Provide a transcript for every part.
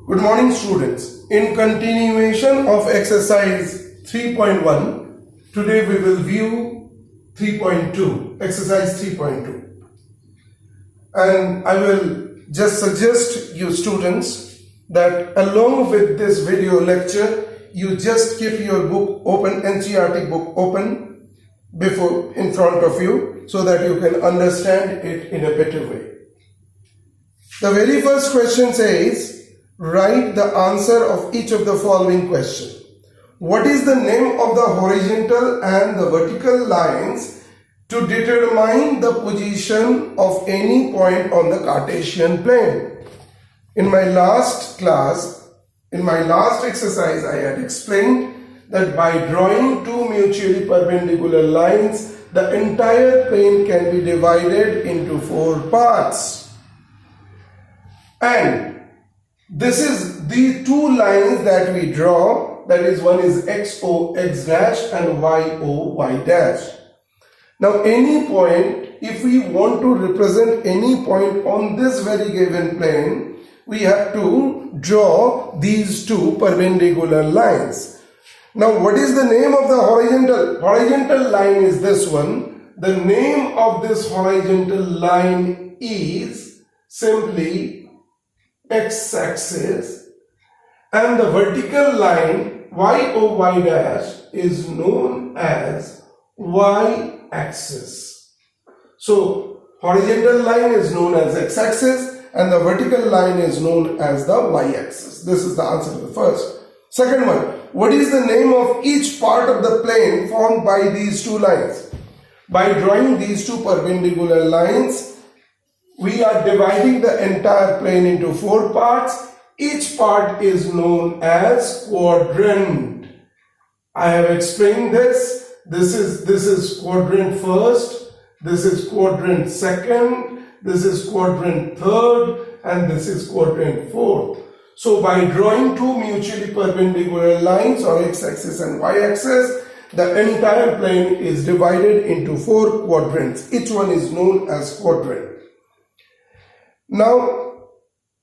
Good morning, students. In continuation of exercise 3.1, today we will view 3.2, exercise 3.2. And I will just suggest you students that along with this video lecture, you just keep your book open, NCERT book open in front of you so that you can understand it in a better way. The very first question says, write the answer of each of the following questions. What is the name of the horizontal and the vertical lines to determine the position of any point on the Cartesian plane? In my last class, in my last exercise, I had explained that by drawing two mutually perpendicular lines, the entire plane can be divided into four parts. And this is the two lines that we draw, that is, one is XO, X dash, and YO, Y dash. Now any point, if we want to represent any point on this very given plane, we have to draw these two perpendicular lines. Now what is the name of the horizontal? Horizontal line is this one. The name of this horizontal line is simply x-axis, and the vertical line YO, Y dash is known as y-axis. So horizontal line is known as x-axis and the vertical line is known as the y-axis. This is the answer to the first. Second one, what is the name of each part of the plane formed by these two lines? By drawing these two perpendicular lines, we are dividing the entire plane into four parts. Each part is known as quadrant. I have explained this. This is quadrant first, this is quadrant second, this is quadrant third, and this is quadrant fourth. So by drawing two mutually perpendicular lines or x-axis and y-axis, the entire plane is divided into four quadrants. Each one is known as quadrant. Now,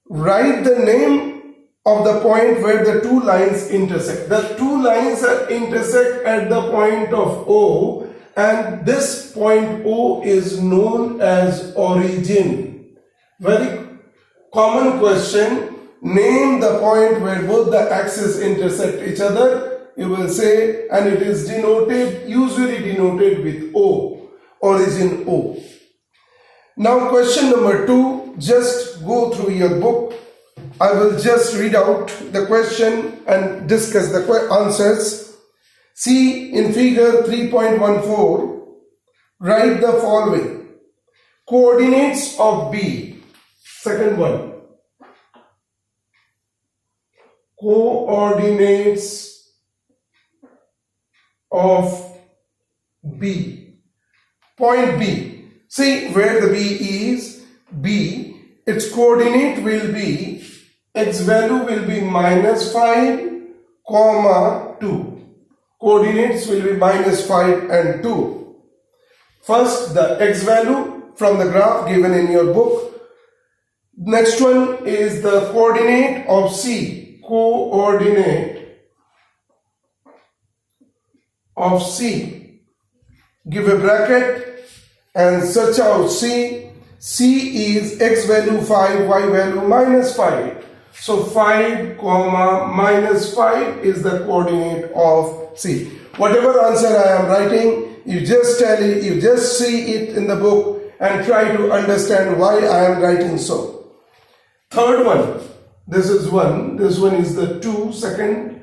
write the name of the point where the two lines intersect. The two lines intersect at the point of O, and this point O is known as origin. Very common question. Name the point where both the axes intersect each other. You will say, and it is usually denoted with O, origin O. Now question number 2, just go through your book. I will just read out the question and discuss the answers. See in figure 3.14, write the following. Coordinates of B. Second one. Coordinates of B. Point B. See where the B is. B, its coordinate will be, x value will be -5, 2. Coordinates will be -5 and 2. First, the x value from the graph given in your book. Next one is the coordinate of C. Coordinate of C. Give a bracket and search out C. C is x value 5, y value -5. So 5, -5 is the coordinate of C. Whatever answer I am writing, you just see it in the book and try to understand why I am writing so. Third one, this is 1, this one is the 2, second,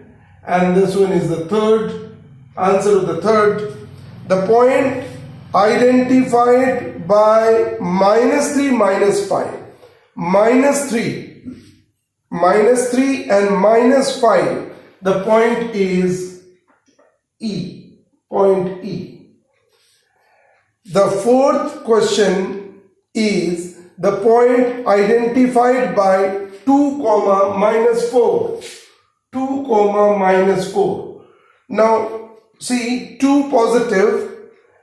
and this one is the third. Answer of the third, the point identified by -3, -5. -3 and -5. The point is E. Point E. The fourth question is the point identified by 2, -4. 2, -4. Now see 2 positive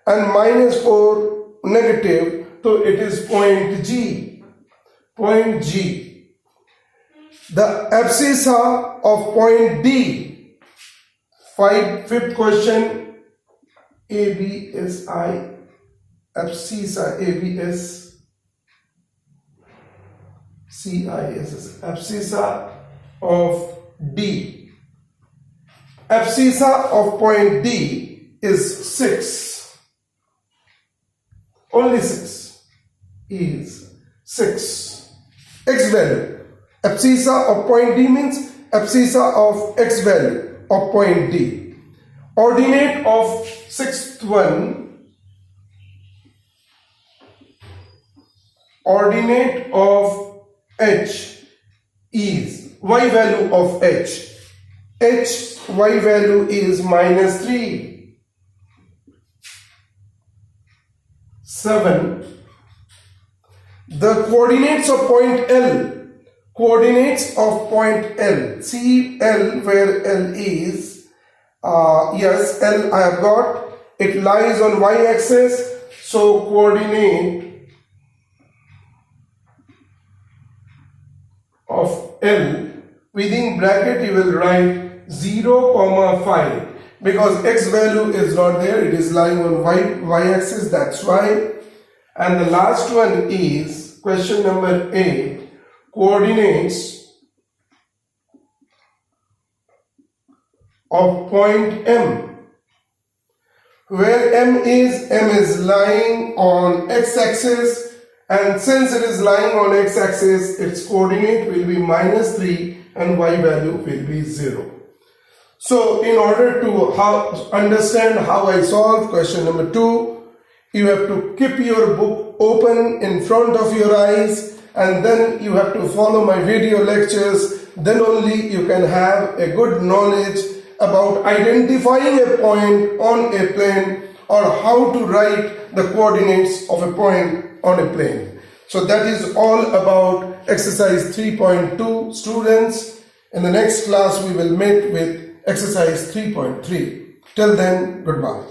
and -4 negative, so it is point G. Point G. The abscissa of point D. Fifth question. ABSI. Abscissa. ABS. CISS. Abscissa of D. Abscissa of point D is 6. Only 6 is 6. X value. Abscissa of point D means abscissa of X value of point D. Ordinate of sixth one. Ordinate of H is Y value of H. H Y value is -3. 7. The coordinates of point L. Coordinates of point L. See L, where L is. Yes, L I have got. It lies on y-axis. So coordinate of L, within bracket you will write 0, 5, because x value is not there, it is lying on y-axis, that's why. And the last one is question number 8, coordinates of point M. Where M is lying on x-axis, and since it is lying on x-axis, its coordinate will be -3 and y value will be 0. So in order to understand how I solve question number 2, you have to keep your book open in front of your eyes, and then you have to follow my video lectures. Then only you can have a good knowledge about identifying a point on a plane, or how to write the coordinates of a point on a plane. So that is all about exercise 3.2, students. In the next class we will meet with exercise 3.3. Till then, goodbye.